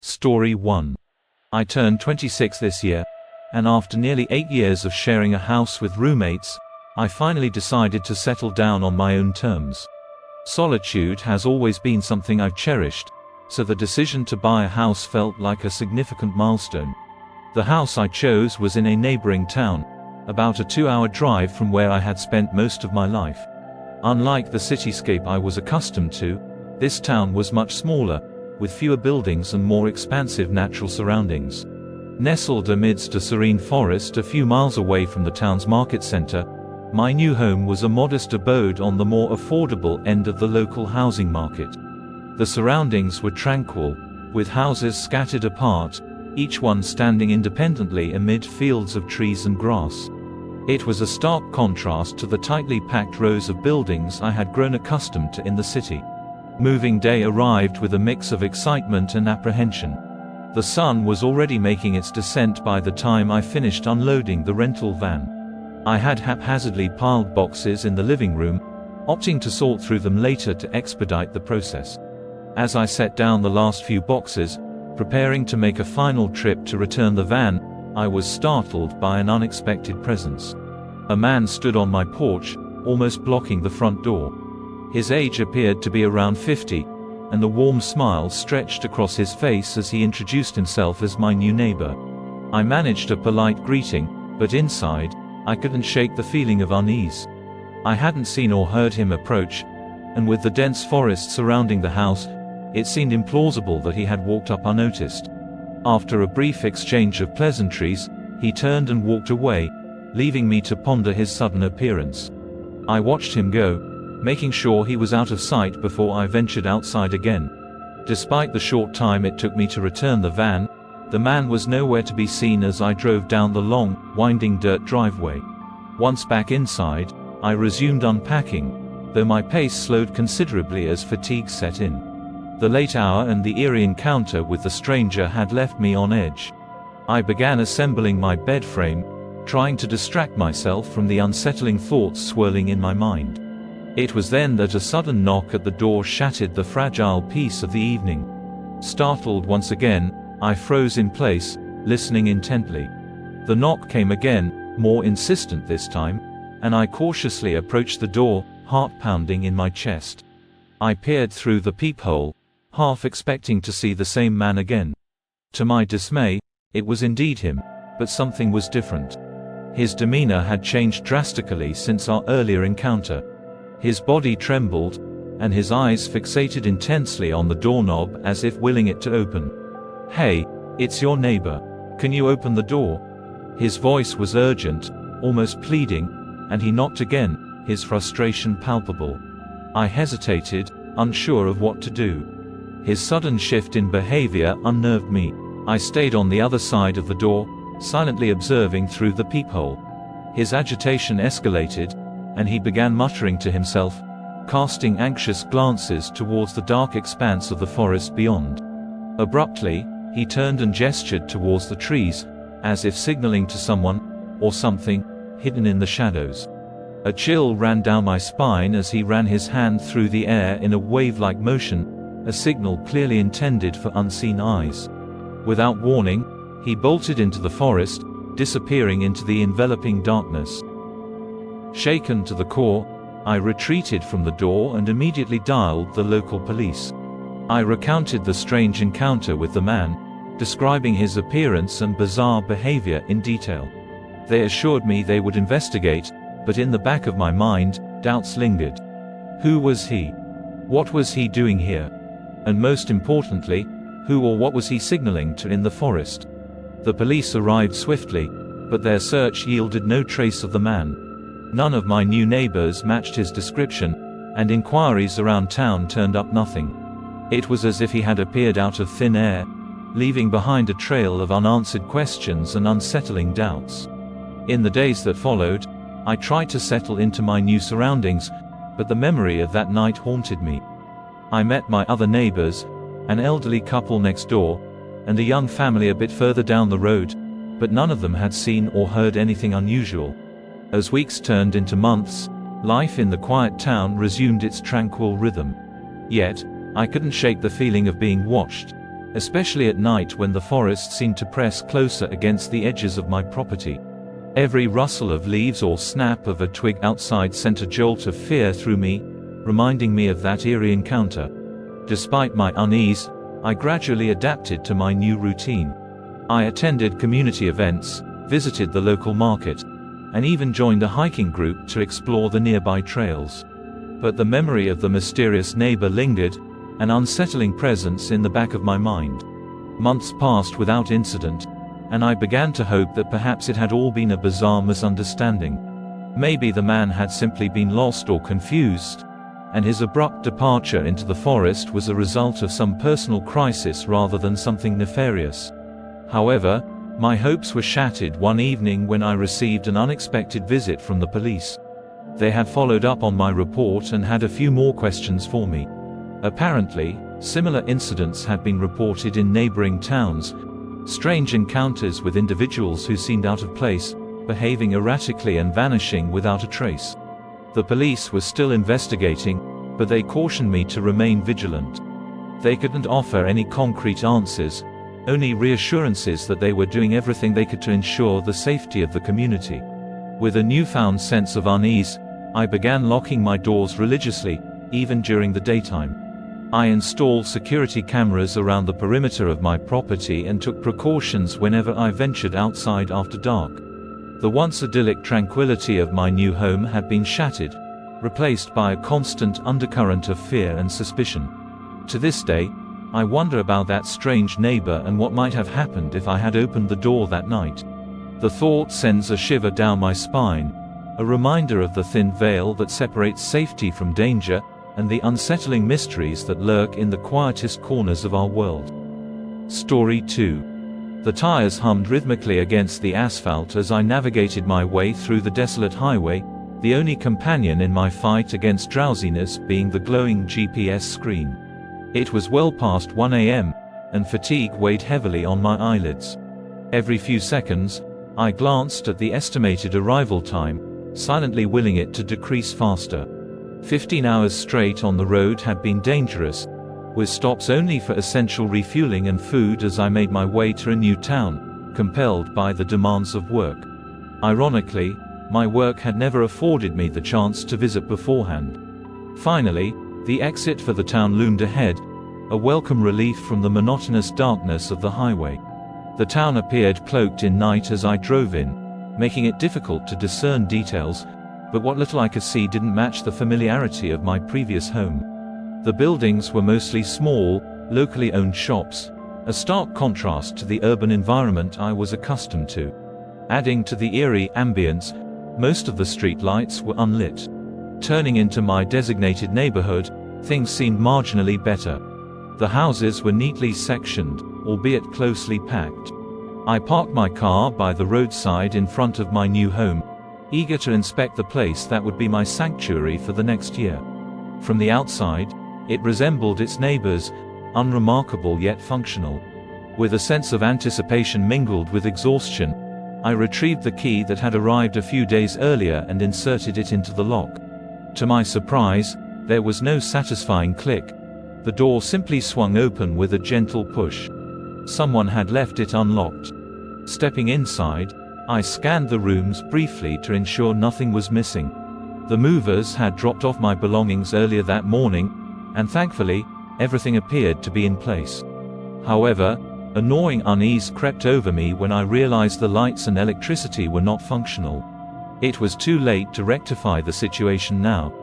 Story 1. I turned 26 this year, and after nearly 8 years of sharing a house with roommates, I finally decided to settle down on my own terms. Solitude has always been something I've cherished, so the decision to buy a house felt like a significant milestone. The house I chose was in a neighboring town, about a 2-hour drive from where I had spent most of my life. Unlike the cityscape I was accustomed to, this town was much smaller, with fewer buildings and more expansive natural surroundings. Nestled amidst a serene forest a few miles away from the town's market center, my new home was a modest abode on the more affordable end of the local housing market. The surroundings were tranquil, with houses scattered apart, each one standing independently amid fields of trees and grass. It was a stark contrast to the tightly packed rows of buildings I had grown accustomed to in the city. Moving day arrived with a mix of excitement and apprehension. The sun was already making its descent by the time I finished unloading the rental van. I had haphazardly piled boxes in the living room, opting to sort through them later to expedite the process. As I set down the last few boxes, preparing to make a final trip to return the van, I was startled by an unexpected presence. A man stood on my porch, almost blocking the front door. His age appeared to be around 50, and a warm smile stretched across his face as he introduced himself as my new neighbor. I managed a polite greeting, but inside, I couldn't shake the feeling of unease. I hadn't seen or heard him approach, and with the dense forest surrounding the house, it seemed implausible that he had walked up unnoticed. After a brief exchange of pleasantries, he turned and walked away, leaving me to ponder his sudden appearance. I watched him go, making sure he was out of sight before I ventured outside again. Despite the short time it took me to return the van, the man was nowhere to be seen as I drove down the long, winding dirt driveway. Once back inside, I resumed unpacking, though my pace slowed considerably as fatigue set in. The late hour and the eerie encounter with the stranger had left me on edge. I began assembling my bed frame, trying to distract myself from the unsettling thoughts swirling in my mind. It was then that a sudden knock at the door shattered the fragile peace of the evening. Startled once again, I froze in place, listening intently. The knock came again, more insistent this time, and I cautiously approached the door, heart pounding in my chest. I peered through the peephole, half expecting to see the same man again. To my dismay, it was indeed him, but something was different. His demeanor had changed drastically since our earlier encounter. His body trembled, and his eyes fixated intensely on the doorknob as if willing it to open. "Hey, it's your neighbor. Can you open the door?" His voice was urgent, almost pleading, and he knocked again, his frustration palpable. I hesitated, unsure of what to do. His sudden shift in behavior unnerved me. I stayed on the other side of the door, silently observing through the peephole. His agitation escalated, and he began muttering to himself, casting anxious glances towards the dark expanse of the forest beyond. Abruptly, he turned and gestured towards the trees, as if signaling to someone, or something, hidden in the shadows. A chill ran down my spine as he ran his hand through the air in a wave-like motion, a signal clearly intended for unseen eyes. Without warning, he bolted into the forest, disappearing into the enveloping darkness. Shaken to the core, I retreated from the door and immediately dialed the local police. I recounted the strange encounter with the man, describing his appearance and bizarre behavior in detail. They assured me they would investigate, but in the back of my mind, doubts lingered. Who was he? What was he doing here? And most importantly, who or what was he signaling to in the forest? The police arrived swiftly, but their search yielded no trace of the man. None of my new neighbors matched his description, and inquiries around town turned up nothing. It was as if he had appeared out of thin air, leaving behind a trail of unanswered questions and unsettling doubts. In the days that followed, I tried to settle into my new surroundings, but the memory of that night haunted me. I met my other neighbors, an elderly couple next door, and a young family a bit further down the road, but none of them had seen or heard anything unusual. As weeks turned into months, life in the quiet town resumed its tranquil rhythm. Yet, I couldn't shake the feeling of being watched. especially at night when the forest seemed to press closer against the edges of my property. Every rustle of leaves or snap of a twig outside sent a jolt of fear through me, reminding me of that eerie encounter. Despite my unease, I gradually adapted to my new routine. I attended community events, visited the local market, and even joined a hiking group to explore the nearby trails. But the memory of the mysterious neighbor lingered, an unsettling presence in the back of my mind. Months passed without incident, and I began to hope that perhaps it had all been a bizarre misunderstanding. Maybe the man had simply been lost or confused, and his abrupt departure into the forest was a result of some personal crisis rather than something nefarious. However, my hopes were shattered one evening when I received an unexpected visit from the police. They had followed up on my report and had a few more questions for me. Apparently, similar incidents had been reported in neighboring towns, strange encounters with individuals who seemed out of place, behaving erratically and vanishing without a trace. The police were still investigating, but they cautioned me to remain vigilant. They couldn't offer any concrete answers, only reassurances that they were doing everything they could to ensure the safety of the community. With a newfound sense of unease, I began locking my doors religiously, even during the daytime. I installed security cameras around the perimeter of my property and took precautions whenever I ventured outside after dark. The once idyllic tranquility of my new home had been shattered, replaced by a constant undercurrent of fear and suspicion. To this day, I wonder about that strange neighbor and what might have happened if I had opened the door that night. The thought sends a shiver down my spine, a reminder of the thin veil that separates safety from danger, and the unsettling mysteries that lurk in the quietest corners of our world. Story 2. The tires hummed rhythmically against the asphalt as I navigated my way through the desolate highway, the only companion in my fight against drowsiness being the glowing GPS screen. It was well past 1 a.m., and fatigue weighed heavily on my eyelids. Every few seconds, I glanced at the estimated arrival time, silently willing it to decrease faster. 15 hours straight on the road had been dangerous, with stops only for essential refueling and food as I made my way to a new town, compelled by the demands of work. Ironically, my work had never afforded me the chance to visit beforehand. Finally, the exit for the town loomed ahead, a welcome relief from the monotonous darkness of the highway. The town appeared cloaked in night as I drove in, making it difficult to discern details, but what little I could see didn't match the familiarity of my previous home. The buildings were mostly small, locally owned shops, a stark contrast to the urban environment I was accustomed to. Adding to the eerie ambience, most of the street lights were unlit. Turning into my designated neighborhood, things seemed marginally better. The houses were neatly sectioned, albeit closely packed. I parked my car by the roadside in front of my new home, eager to inspect the place that would be my sanctuary for the next year. From the outside, it resembled its neighbors, unremarkable yet functional. With a sense of anticipation mingled with exhaustion, I retrieved the key that had arrived a few days earlier and inserted it into the lock. To my surprise, there was no satisfying click. The door simply swung open with a gentle push. Someone had left it unlocked. Stepping inside, I scanned the rooms briefly to ensure nothing was missing. The movers had dropped off my belongings earlier that morning, and thankfully, everything appeared to be in place. However, a gnawing unease crept over me when I realized the lights and electricity were not functional. It was too late to rectify the situation now.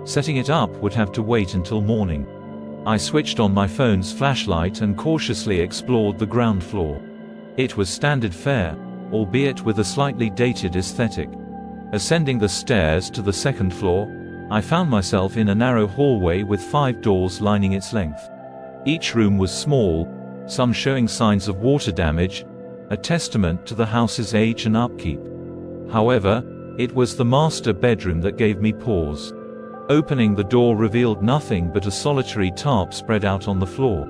Setting it up would have to wait until morning. I switched on my phone's flashlight and cautiously explored the ground floor. It was standard fare, albeit with a slightly dated aesthetic. Ascending the stairs to the second floor, I found myself in a narrow hallway with 5 doors lining its length. Each room was small, some showing signs of water damage, a testament to the house's age and upkeep. However, it was the master bedroom that gave me pause. Opening the door revealed nothing but a solitary tarp spread out on the floor.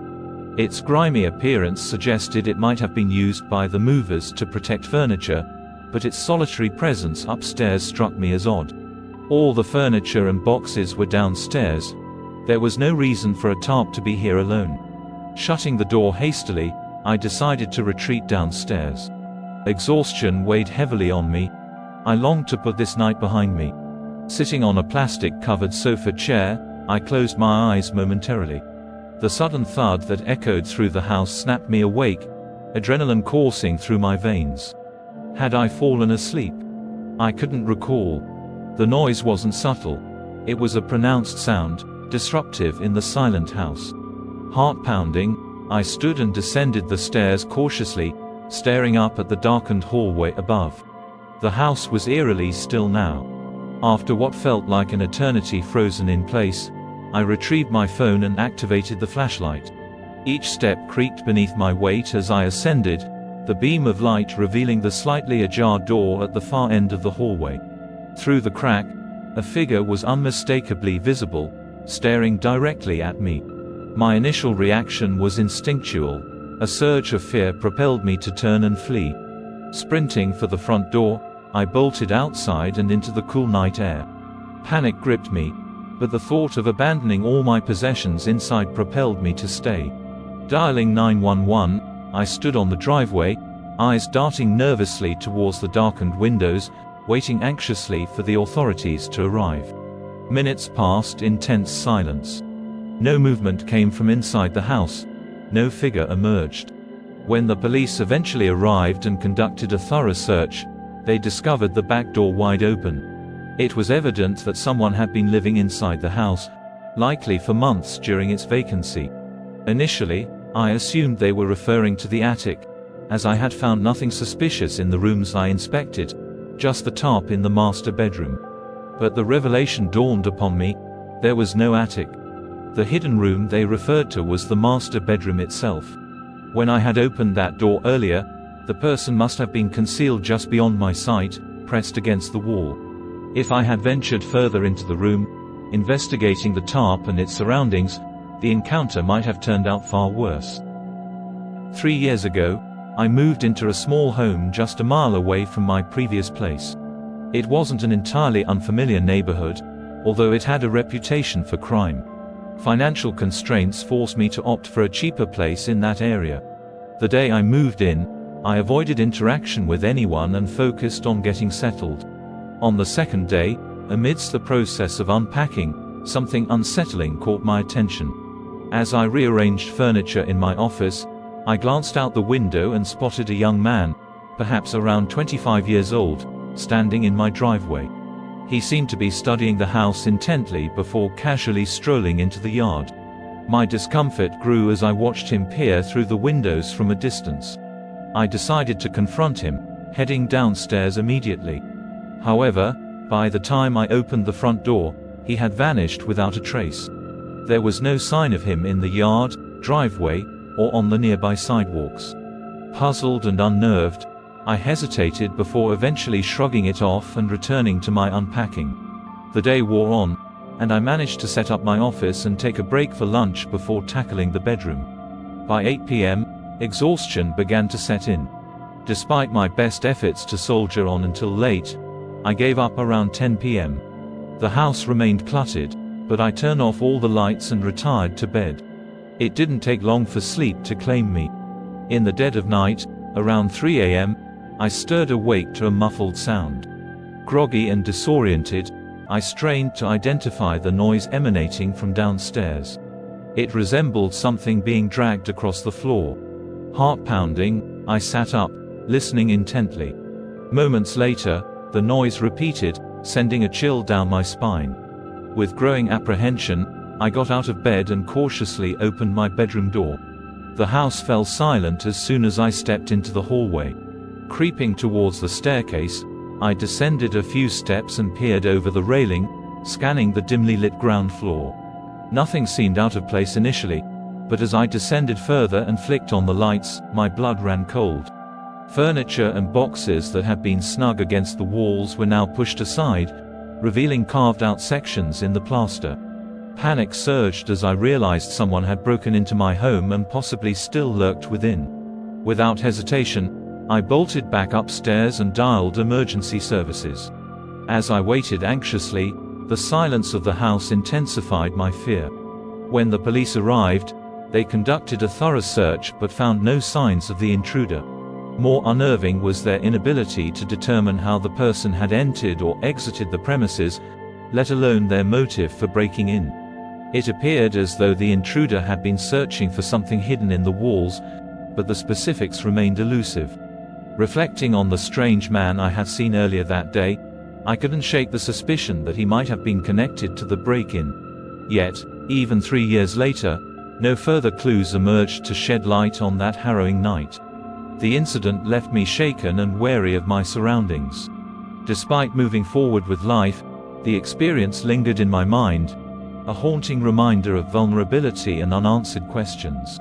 Its grimy appearance suggested it might have been used by the movers to protect furniture, but its solitary presence upstairs struck me as odd. All the furniture and boxes were downstairs. There was no reason for a tarp to be here alone. Shutting the door hastily, I decided to retreat downstairs. Exhaustion weighed heavily on me. I longed to put this night behind me. Sitting on a plastic-covered sofa chair, I closed my eyes momentarily. The sudden thud that echoed through the house snapped me awake, adrenaline coursing through my veins. Had I fallen asleep? I couldn't recall. The noise wasn't subtle. It was a pronounced sound, disruptive in the silent house. Heart pounding, I stood and descended the stairs cautiously, staring up at the darkened hallway above. The house was eerily still now. After what felt like an eternity frozen in place, I retrieved my phone and activated the flashlight. Each step creaked beneath my weight as I ascended, the beam of light revealing the slightly ajar door at the far end of the hallway. Through the crack, a figure was unmistakably visible, staring directly at me. My initial reaction was instinctual. A surge of fear propelled me to turn and flee. Sprinting for the front door, I bolted outside and into the cool night air. Panic gripped me, but the thought of abandoning all my possessions inside propelled me to stay. Dialing 911, I stood on the driveway, eyes darting nervously towards the darkened windows, waiting anxiously for the authorities to arrive. Minutes passed in tense silence. No movement came from inside the house. No figure emerged. When the police eventually arrived and conducted a thorough search, they discovered the back door wide open. It was evident that someone had been living inside the house, likely for months during its vacancy. Initially, I assumed they were referring to the attic, as I had found nothing suspicious in the rooms I inspected, just the tarp in the master bedroom. But the revelation dawned upon me: there was no attic. The hidden room they referred to was the master bedroom itself. When I had opened that door earlier, the person must have been concealed just beyond my sight, pressed against the wall. If I had ventured further into the room, investigating the tarp and its surroundings, the encounter might have turned out far worse. 3 years ago, I moved into a small home just a mile away from my previous place. It wasn't an entirely unfamiliar neighborhood, although it had a reputation for crime. Financial constraints forced me to opt for a cheaper place in that area. The day I moved in, I avoided interaction with anyone and focused on getting settled. On the second day, amidst the process of unpacking, something unsettling caught my attention. As I rearranged furniture in my office, I glanced out the window and spotted a young man, perhaps around 25 years old, standing in my driveway. He seemed to be studying the house intently before casually strolling into the yard. My discomfort grew as I watched him peer through the windows from a distance. I decided to confront him, heading downstairs immediately. However, by the time I opened the front door, he had vanished without a trace. There was no sign of him in the yard, driveway, or on the nearby sidewalks. Puzzled and unnerved, I hesitated before eventually shrugging it off and returning to my unpacking. The day wore on, and I managed to set up my office and take a break for lunch before tackling the bedroom. By 8 p.m., exhaustion began to set in. Despite my best efforts to soldier on until late, I gave up around 10 p.m. The house remained cluttered, but I turned off all the lights and retired to bed. It didn't take long for sleep to claim me. In the dead of night, around 3 a.m., I stirred awake to a muffled sound. Groggy and disoriented, I strained to identify the noise emanating from downstairs. It resembled something being dragged across the floor. Heart pounding, I sat up, listening intently. Moments later, the noise repeated, sending a chill down my spine. With growing apprehension, I got out of bed and cautiously opened my bedroom door. The house fell silent as soon as I stepped into the hallway. Creeping towards the staircase, I descended a few steps and peered over the railing, scanning the dimly lit ground floor. Nothing seemed out of place initially, but as I descended further and flicked on the lights, my blood ran cold. Furniture and boxes that had been snug against the walls were now pushed aside, revealing carved-out sections in the plaster. Panic surged as I realized someone had broken into my home and possibly still lurked within. Without hesitation, I bolted back upstairs and dialed emergency services. As I waited anxiously, the silence of the house intensified my fear. When the police arrived, They conducted a thorough search but found no signs of the intruder. More unnerving was their inability to determine how the person had entered or exited the premises, let alone their motive for breaking in. It appeared as though the intruder had been searching for something hidden in the walls, but the specifics remained elusive. Reflecting on the strange man I had seen earlier that day, I couldn't shake the suspicion that he might have been connected to the break-in. Yet, even 3 years later, no further clues emerged to shed light on that harrowing night. The incident left me shaken and wary of my surroundings. Despite moving forward with life, the experience lingered in my mind, a haunting reminder of vulnerability and unanswered questions.